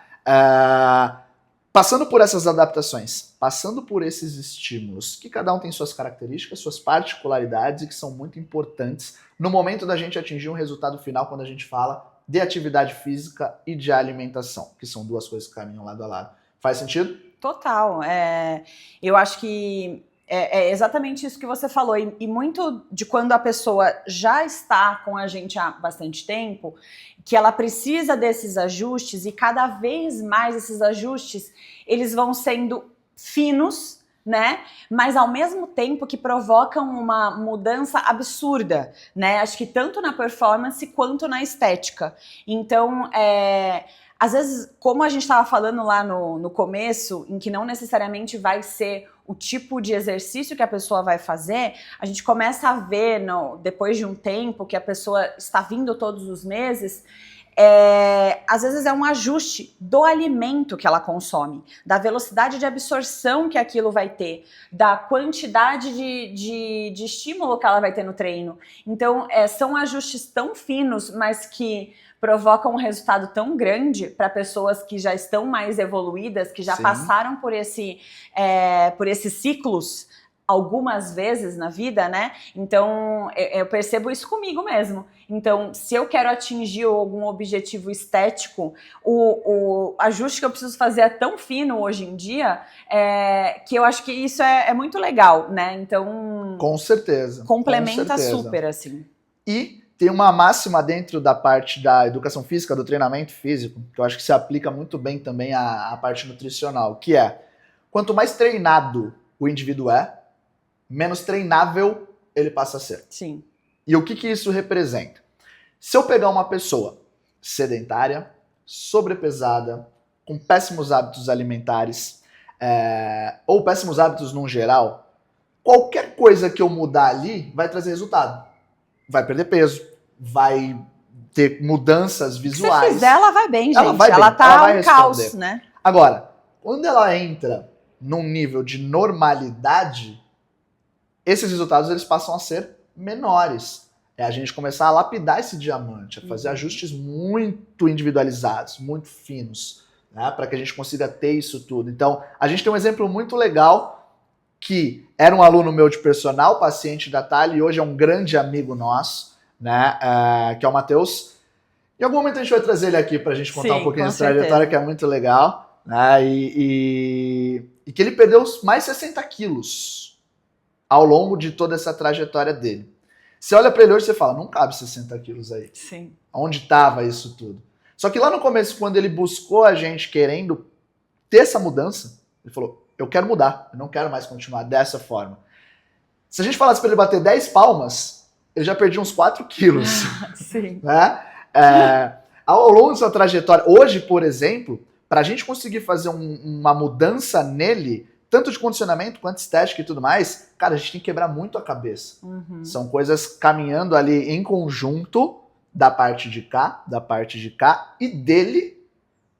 Passando por essas adaptações, passando por esses estímulos, que cada um tem suas características, suas particularidades e que são muito importantes no momento da gente atingir um resultado final quando a gente fala de atividade física e de alimentação, que são duas coisas que caminham lado a lado. Faz sentido? Total. Eu acho que é exatamente isso que você falou. E muito de quando a pessoa já está com a gente há bastante tempo, que ela precisa desses ajustes e cada vez mais esses ajustes, eles vão sendo finos, né? Mas ao mesmo tempo que provocam uma mudança absurda, né? Acho que tanto na performance quanto na estética. Então, às vezes, como a gente estava falando lá no começo, em que não necessariamente vai ser o tipo de exercício que a pessoa vai fazer, a gente começa a ver, depois de um tempo que a pessoa está vindo todos os meses, às vezes é um ajuste do alimento que ela consome, da velocidade de absorção que aquilo vai ter, da quantidade de estímulo que ela vai ter no treino. Então, são ajustes tão finos, mas que provocam um resultado tão grande para pessoas que já estão mais evoluídas, que já Sim. passaram por esses ciclos algumas vezes na vida, né? Então, eu percebo isso comigo mesmo. Então, se eu quero atingir algum objetivo estético, o ajuste que eu preciso fazer é tão fino hoje em dia, que eu acho que isso é muito legal, né? Então, com certeza. Complementa com certeza. super, assim. E tem uma máxima dentro da parte da educação física, do treinamento físico, que eu acho que se aplica muito bem também à parte nutricional, que é, quanto mais treinado o indivíduo menos treinável ele passa a ser. Sim. E o que isso representa? Se eu pegar uma pessoa sedentária, sobrepesada, com péssimos hábitos alimentares, ou péssimos hábitos no geral, qualquer coisa que eu mudar ali vai trazer resultado. Vai perder peso, vai ter mudanças visuais. Se fizer, ela vai bem, gente. Ela vai bem, ela tá ela vai um responder. caos, né? Agora, quando ela entra num nível de normalidade, esses resultados eles passam a ser menores. É a gente começar a lapidar esse diamante, a fazer ajustes muito individualizados, muito finos, né, para que a gente consiga ter isso tudo. Então, a gente tem um exemplo muito legal, que era um aluno meu de personal, paciente da Thali, e hoje é um grande amigo nosso, né, que é o Matheus. Em algum momento a gente vai trazer ele aqui para a gente contar um pouquinho dessa trajetória, que é muito legal, né, e que ele perdeu mais 60 quilos ao longo de toda essa trajetória dele. Você olha para ele hoje e você fala, não cabe 60 quilos aí. Sim. Onde estava isso tudo? Só que lá no começo, quando ele buscou a gente querendo ter essa mudança, ele falou, eu quero mudar, eu não quero mais continuar dessa forma. Se a gente falasse para ele bater 10 palmas, ele já perdia uns 4 quilos. Sim. Né? Ao longo dessa trajetória, hoje, por exemplo, para a gente conseguir fazer uma mudança nele, tanto de condicionamento quanto estética e tudo mais, cara, a gente tem que quebrar muito a cabeça. São coisas caminhando ali em conjunto, da parte de cá e dele,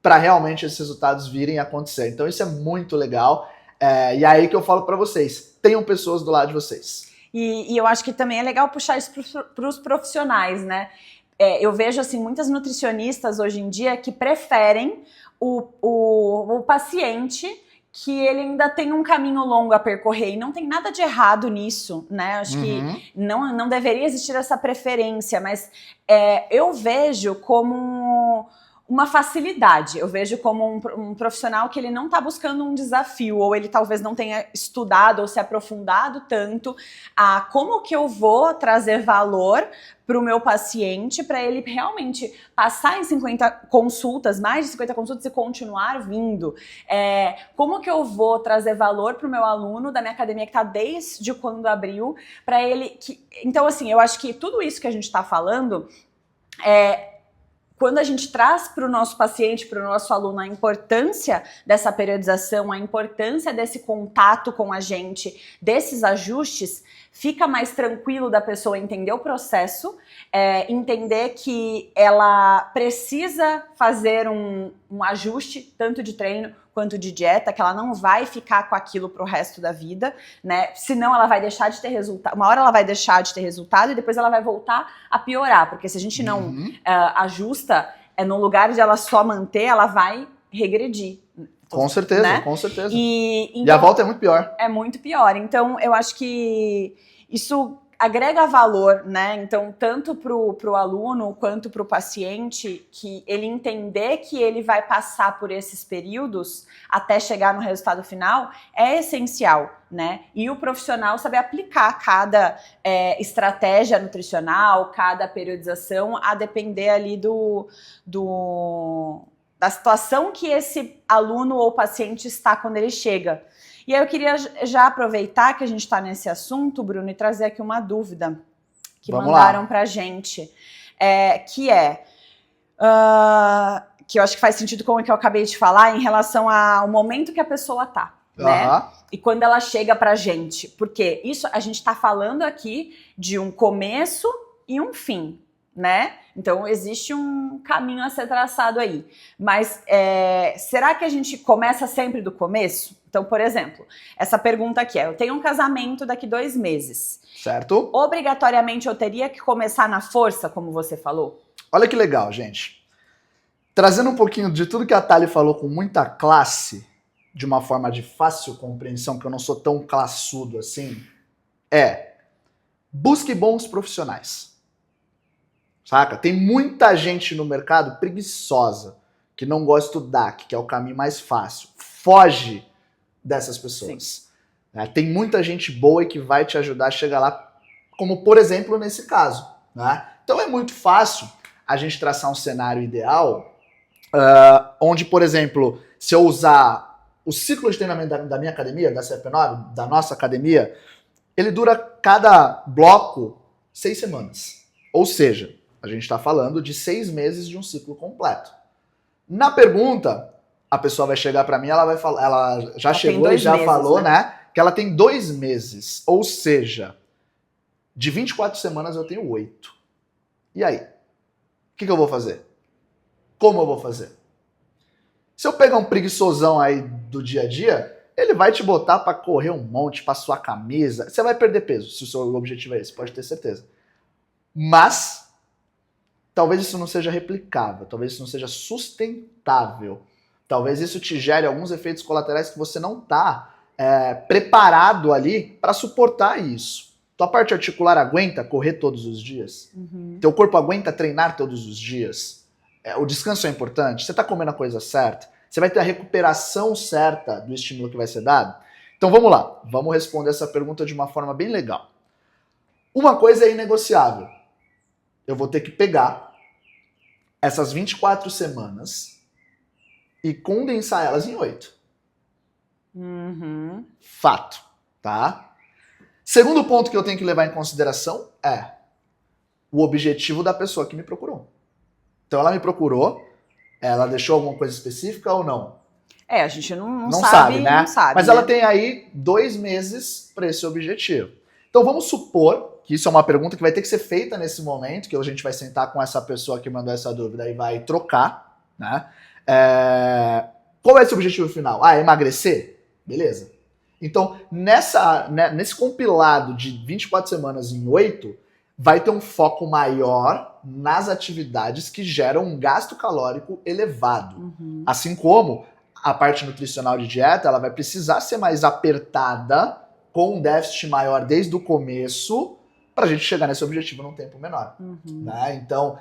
para realmente esses resultados virem a acontecer. Então isso é muito legal. E aí que eu falo para vocês, tenham pessoas do lado de vocês. E eu acho que também é legal puxar isso para os profissionais, né? Eu vejo assim, muitas nutricionistas hoje em dia que preferem o paciente que ele ainda tem um caminho longo a percorrer, e não tem nada de errado nisso, né? Acho que não deveria existir essa preferência, mas eu vejo como uma facilidade, eu vejo como um profissional que ele não está buscando um desafio, ou ele talvez não tenha estudado ou se aprofundado tanto a como que eu vou trazer valor para o meu paciente, para ele realmente passar em 50 consultas, mais de 50 consultas e continuar vindo. Como que eu vou trazer valor para o meu aluno da minha academia que está desde quando abriu, para ele... Então, assim, eu acho que tudo isso que a gente está falando quando a gente traz para o nosso paciente, para o nosso aluno, a importância dessa periodização, a importância desse contato com a gente, desses ajustes, fica mais tranquilo da pessoa entender o processo, entender que ela precisa fazer um ajuste, tanto de treino quanto de dieta, que ela não vai ficar com aquilo pro resto da vida, né? Senão ela vai deixar de ter resultado. Uma hora ela vai deixar de ter resultado e depois ela vai voltar a piorar, porque se a gente não ajusta, no lugar de ela só manter, ela vai regredir. Com certeza, né? Com certeza. Então, e a volta é muito pior. É muito pior. Então, eu acho que isso agrega valor, né? Então, tanto pro aluno quanto pro paciente, que ele entender que ele vai passar por esses períodos até chegar no resultado final é essencial, né? E o profissional saber aplicar cada estratégia nutricional, cada periodização, a depender ali da situação que esse aluno ou paciente está quando ele chega. E aí eu queria já aproveitar que a gente está nesse assunto, Bruno, e trazer aqui uma dúvida que mandaram para a gente, que eu acho que faz sentido com o que eu acabei de falar em relação ao momento que a pessoa tá, né? E quando ela chega pra gente. Porque isso a gente tá falando aqui de um começo e um fim, né? Então existe um caminho a ser traçado aí. Mas será que a gente começa sempre do começo? Então, por exemplo, essa pergunta aqui eu tenho um casamento daqui 2 meses. Certo. Obrigatoriamente eu teria que começar na força, como você falou? Olha que legal, gente. Trazendo um pouquinho de tudo que a Thali falou com muita classe, de uma forma de fácil compreensão, que eu não sou tão classudo assim, busque bons profissionais. Saca? Tem muita gente no mercado preguiçosa, que não gosta de estudar, que quer o caminho mais fácil. Foge dessas pessoas. Tem muita gente boa e que vai te ajudar a chegar lá, como por exemplo nesse caso. Né? Então é muito fácil a gente traçar um cenário ideal onde, por exemplo, se eu usar o ciclo de treinamento da minha academia, da CP9, da nossa academia, ele dura cada bloco 6 semanas. Ou seja, a gente está falando de 6 meses de um ciclo completo. Na pergunta, a pessoa vai chegar para mim, ela vai falar, ela já chegou e já falou, né, que ela tem 2 meses. Ou seja, de 24 semanas eu tenho 8. E aí? O que eu vou fazer? Como eu vou fazer? Se eu pegar um preguiçosão aí do dia a dia, ele vai te botar para correr um monte, para suar camisa. Você vai perder peso, se o seu objetivo é esse, pode ter certeza. Mas talvez isso não seja replicável, talvez isso não seja sustentável. Talvez isso te gere alguns efeitos colaterais que você não está preparado ali para suportar isso. Tua parte articular aguenta correr todos os dias? Teu corpo aguenta treinar todos os dias? O descanso é importante? Você está comendo a coisa certa? Você vai ter a recuperação certa do estímulo que vai ser dado? Então vamos lá, vamos responder essa pergunta de uma forma bem legal. Uma coisa é inegociável. Eu vou ter que pegar essas 24 semanas e condensar elas em 8. Fato, tá? Segundo ponto que eu tenho que levar em consideração é o objetivo da pessoa que me procurou. Então ela me procurou, ela deixou alguma coisa específica ou não? A gente não sabe, né? Não sabe, mas né? ela tem aí 2 meses para esse objetivo. Então vamos supor que isso é uma pergunta que vai ter que ser feita nesse momento, que a gente vai sentar com essa pessoa que mandou essa dúvida e vai trocar, né? Qual é esse objetivo final? Emagrecer? Beleza. Então, nesse compilado de 24 semanas em 8, vai ter um foco maior nas atividades que geram um gasto calórico elevado. Assim como a parte nutricional de dieta, ela vai precisar ser mais apertada, com um déficit maior desde o começo, para a gente chegar nesse objetivo num tempo menor. Né? Então,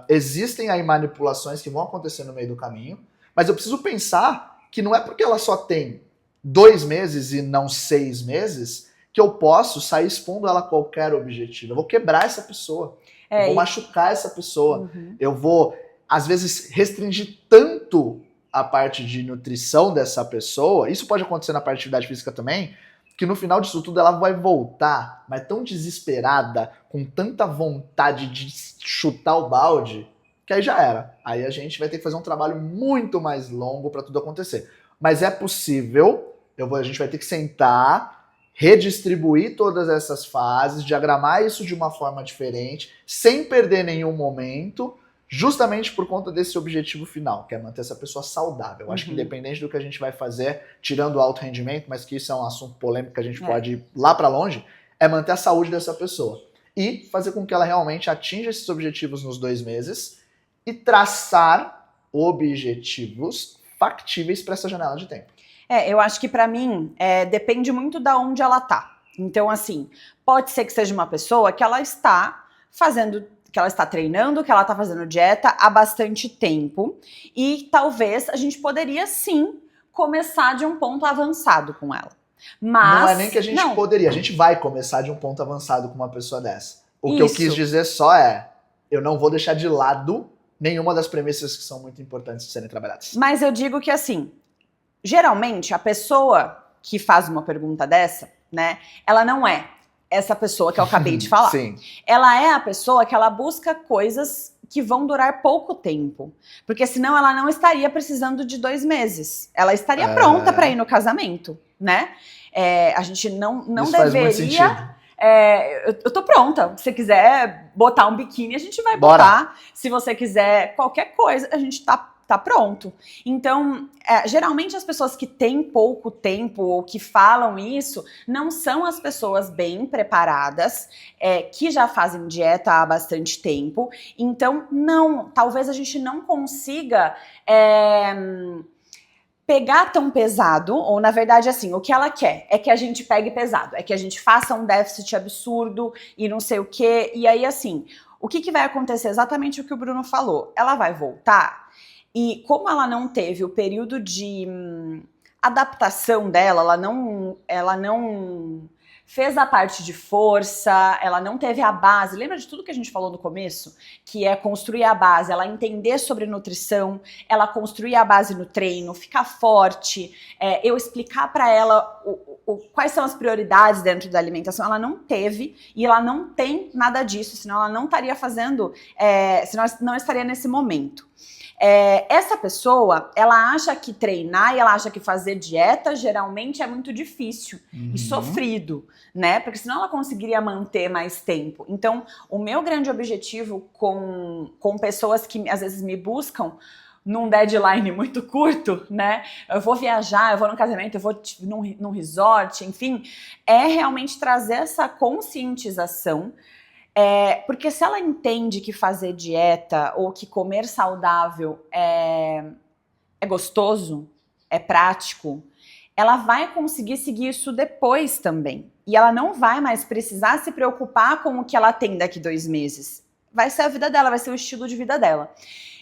existem aí manipulações que vão acontecer no meio do caminho, mas eu preciso pensar que não é porque ela só tem 2 meses e não 6 meses que eu posso sair expondo ela a qualquer objetivo. Eu vou quebrar essa pessoa. Eu vou machucar essa pessoa. Eu vou, às vezes, restringir tanto a parte de nutrição dessa pessoa. Isso pode acontecer na parte de atividade física também, que no final disso tudo ela vai voltar, mas tão desesperada, com tanta vontade de chutar o balde, que aí já era. Aí a gente vai ter que fazer um trabalho muito mais longo para tudo acontecer. Mas é possível, a gente vai ter que sentar, redistribuir todas essas fases, diagramar isso de uma forma diferente, sem perder nenhum momento, justamente por conta desse objetivo final, que é manter essa pessoa saudável. Eu acho que independente do que a gente vai fazer, tirando o alto rendimento, mas que isso é um assunto polêmico que a gente pode ir lá para longe, é manter a saúde dessa pessoa. E fazer com que ela realmente atinja esses objetivos nos 2 meses e traçar objetivos factíveis para essa janela de tempo. Eu acho que para mim depende muito da onde ela tá. Então, assim, pode ser que seja uma pessoa que ela está fazendo, que ela está treinando, que ela está fazendo dieta há bastante tempo e talvez a gente poderia sim começar de um ponto avançado com ela. Mas não é nem que a gente poderia, a gente vai começar de um ponto avançado com uma pessoa dessa. O que eu quis dizer só eu não vou deixar de lado nenhuma das premissas que são muito importantes de serem trabalhadas. Mas eu digo que assim, geralmente a pessoa que faz uma pergunta dessa, né, ela não é essa pessoa que eu acabei de falar. Sim. Ela é a pessoa que ela busca coisas que vão durar pouco tempo. Porque senão ela não estaria precisando de 2 meses. Ela estaria pronta para ir no casamento, né? A gente não Isso deveria... faz muito sentido. Eu tô pronta. Se você quiser botar um biquíni, a gente vai Bora. botar. Se você quiser qualquer coisa, a gente tá pronto. Então, geralmente as pessoas que têm pouco tempo ou que falam isso não são as pessoas bem preparadas, que já fazem dieta há bastante tempo. Então, talvez a gente não consiga pegar tão pesado, ou na verdade assim, o que ela quer é que a gente pegue pesado, é que a gente faça um déficit absurdo e não sei o quê, e aí assim, o que vai acontecer? Exatamente o que o Bruno falou, ela vai voltar, e como ela não teve o período de adaptação dela, ela não fez a parte de força, ela não teve a base. Lembra de tudo que a gente falou no começo? Que é construir a base, ela entender sobre nutrição, ela construir a base no treino, ficar forte, eu explicar para ela quais são as prioridades dentro da alimentação. Ela não teve e ela não tem nada disso, senão ela não estaria fazendo, senão ela não estaria nesse momento. Essa pessoa, ela acha que treinar e ela acha que fazer dieta geralmente é muito difícil e sofrido, né? Porque senão ela conseguiria manter mais tempo. Então, o meu grande objetivo com pessoas que às vezes me buscam num deadline muito curto, né? Eu vou viajar, eu vou num casamento, eu vou num resort, enfim, é realmente trazer essa conscientização. Porque se ela entende que fazer dieta ou que comer saudável é gostoso, é prático, ela vai conseguir seguir isso depois também. E ela não vai mais precisar se preocupar com o que ela tem daqui 2 meses. Vai ser a vida dela, vai ser o estilo de vida dela.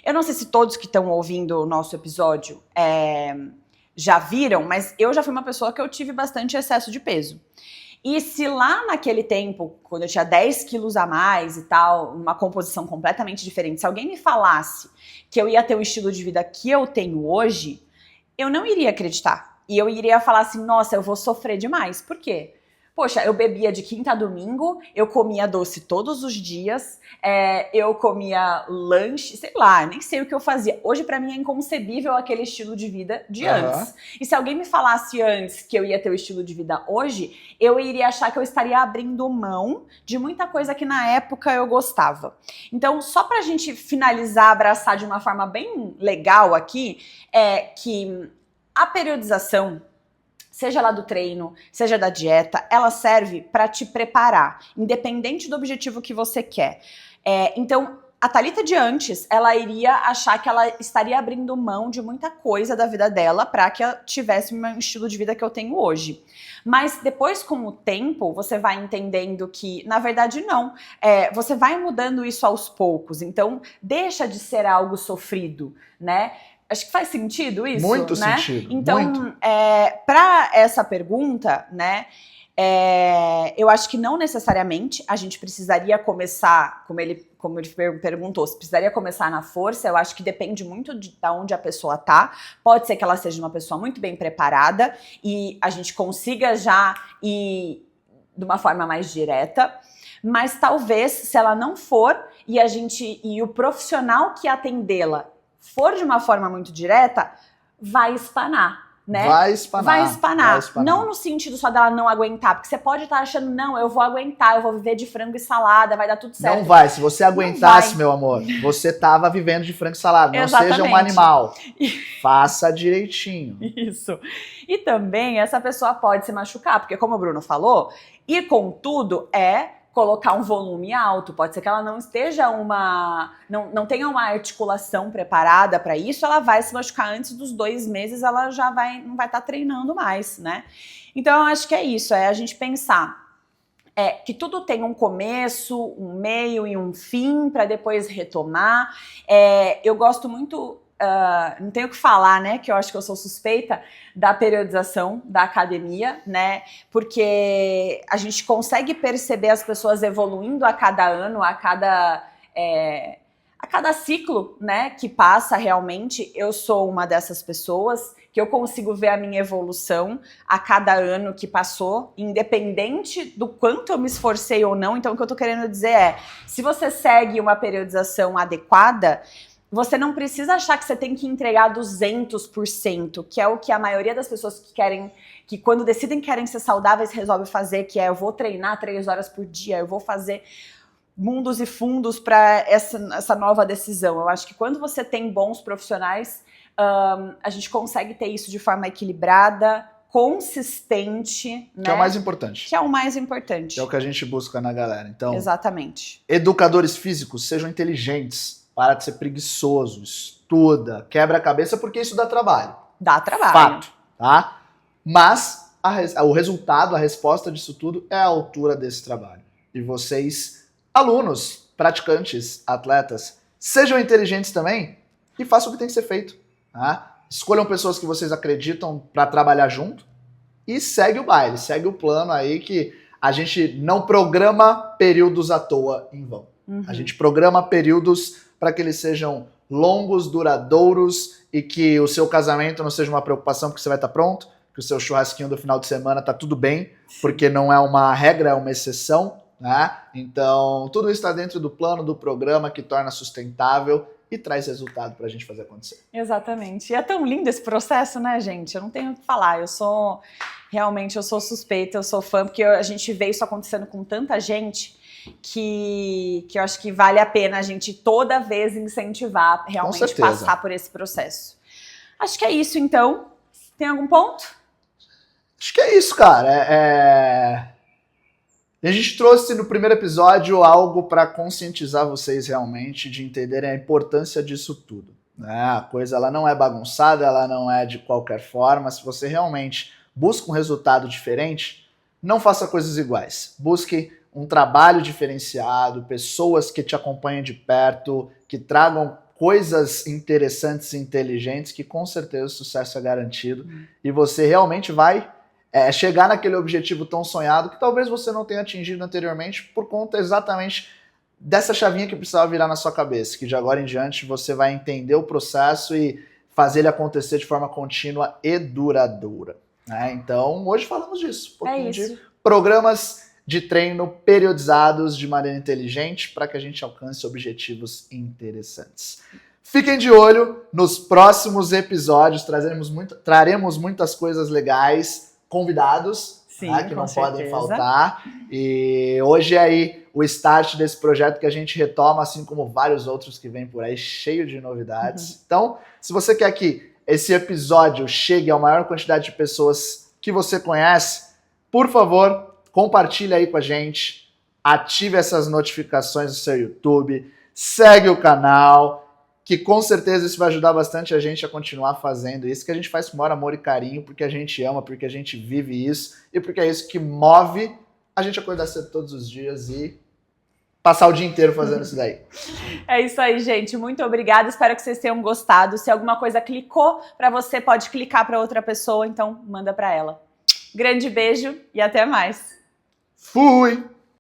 Eu não sei se todos que estão ouvindo o nosso episódio já viram, mas eu já fui uma pessoa que eu tive bastante excesso de peso. E se lá naquele tempo, quando eu tinha 10 quilos a mais e tal, uma composição completamente diferente, se alguém me falasse que eu ia ter o estilo de vida que eu tenho hoje, eu não iria acreditar. E eu iria falar assim, nossa, eu vou sofrer demais. Por quê? Poxa, eu bebia de quinta a domingo, eu comia doce todos os dias, eu comia lanche, sei lá, nem sei o que eu fazia. Hoje, pra mim, é inconcebível aquele estilo de vida de antes. E se alguém me falasse antes que eu ia ter o estilo de vida hoje, eu iria achar que eu estaria abrindo mão de muita coisa que na época eu gostava. Então, só pra gente finalizar, abraçar de uma forma bem legal aqui, é que a periodização, seja lá do treino, seja da dieta, ela serve para te preparar, independente do objetivo que você quer. Então, a Thalita de antes, ela iria achar que ela estaria abrindo mão de muita coisa da vida dela para que ela tivesse um estilo de vida que eu tenho hoje. Mas depois, com o tempo, você vai entendendo que, na verdade, não. Você vai mudando isso aos poucos. Então, deixa de ser algo sofrido, né? Acho que faz sentido isso, muito né? Sentido, então, muito. Para essa pergunta, né, eu acho que não necessariamente a gente precisaria começar, como ele perguntou, se precisaria começar na força. Eu acho que depende muito de onde a pessoa tá. Pode ser que ela seja uma pessoa muito bem preparada e a gente consiga já ir de uma forma mais direta. Mas talvez, se ela não for e o profissional que atendê-la for de uma forma muito direta, vai espanar, né? Vai espanar. Não no sentido só dela não aguentar, porque você pode estar achando, não, eu vou aguentar, eu vou viver de frango e salada, vai dar tudo certo. Não vai. Se você aguentasse, meu amor, você tava vivendo de frango e salada. Não seja um animal. Faça direitinho. Isso. E também essa pessoa pode se machucar, porque como o Bruno falou, ir com tudo colocar um volume alto, pode ser que ela não esteja não tenha uma articulação preparada para isso, ela vai se machucar antes dos 2 meses, ela já não vai estar treinando mais, né? Então eu acho que é isso, a gente pensar que tudo tem um começo, um meio e um fim para depois retomar. Eu gosto muito, não tenho o que falar, né, que eu acho que eu sou suspeita da periodização da academia, né, porque a gente consegue perceber as pessoas evoluindo a cada ano, a a cada ciclo, né, que passa realmente, eu sou uma dessas pessoas que eu consigo ver a minha evolução a cada ano que passou, independente do quanto eu me esforcei ou não. Então, o que eu tô querendo dizer é, se você segue uma periodização adequada, você não precisa achar que você tem que entregar 200%, que é o que a maioria das pessoas que querem, que quando decidem que querem ser saudáveis, resolve fazer, que é eu vou treinar 3 horas por dia, eu vou fazer mundos e fundos para essa nova decisão. Eu acho que quando você tem bons profissionais, a gente consegue ter isso de forma equilibrada, consistente, né? Que é o mais importante. Que é o mais importante. Que é o que a gente busca na galera. Então, exatamente. Educadores físicos, sejam inteligentes, para de ser preguiçoso, estuda, quebra a cabeça, porque isso dá trabalho. Dá trabalho. Fato, tá? Mas o resultado, a resposta disso tudo é a altura desse trabalho. E vocês, alunos, praticantes, atletas, sejam inteligentes também e façam o que tem que ser feito. Tá? Escolham pessoas que vocês acreditam para trabalhar junto e segue o baile, segue o plano aí que a gente não programa períodos à toa em vão. A gente programa períodos para que eles sejam longos, duradouros e que o seu casamento não seja uma preocupação porque você vai estar pronto, que o seu churrasquinho do final de semana tá tudo bem, porque não é uma regra, é uma exceção, né? Então, tudo isso está dentro do plano, do programa que torna sustentável e traz resultado pra gente fazer acontecer. Exatamente. E é tão lindo esse processo, né, gente? Eu não tenho o que falar. Eu sou suspeita, eu sou fã, porque a gente vê isso acontecendo com tanta gente que eu acho que vale a pena a gente toda vez incentivar, realmente passar por esse processo. Acho que é isso, então. Tem algum ponto? Acho que é isso, cara. A gente trouxe no primeiro episódio algo para conscientizar vocês realmente de entenderem a importância disso tudo. Né? A coisa ela não é bagunçada, ela não é de qualquer forma. Se você realmente busca um resultado diferente, não faça coisas iguais. Busque um trabalho diferenciado, pessoas que te acompanhem de perto, que tragam coisas interessantes e inteligentes, que com certeza o sucesso é garantido. E você realmente vai chegar naquele objetivo tão sonhado que talvez você não tenha atingido anteriormente por conta exatamente dessa chavinha que precisava virar na sua cabeça, que de agora em diante você vai entender o processo e fazer ele acontecer de forma contínua e duradoura. Né? Então, hoje falamos disso. Um pouquinho de programas de treino periodizados de maneira inteligente para que a gente alcance objetivos interessantes. Fiquem de olho nos próximos episódios, traremos muitas coisas legais, convidados, sim, que não podem faltar. E hoje é aí o start desse projeto que a gente retoma, assim como vários outros que vêm por aí, cheio de novidades. Então, se você quer que esse episódio chegue à maior quantidade de pessoas que você conhece, por favor, compartilhe aí com a gente, ative essas notificações no seu YouTube, segue o canal, que com certeza isso vai ajudar bastante a gente a continuar fazendo isso, que a gente faz com maior amor e carinho, porque a gente ama, porque a gente vive isso, e porque é isso que move a gente acordar cedo todos os dias e passar o dia inteiro fazendo isso daí. É isso aí, gente. Muito obrigada. Espero que vocês tenham gostado. Se alguma coisa clicou para você, pode clicar para outra pessoa, então manda para ela. Grande beijo e até mais. Fui!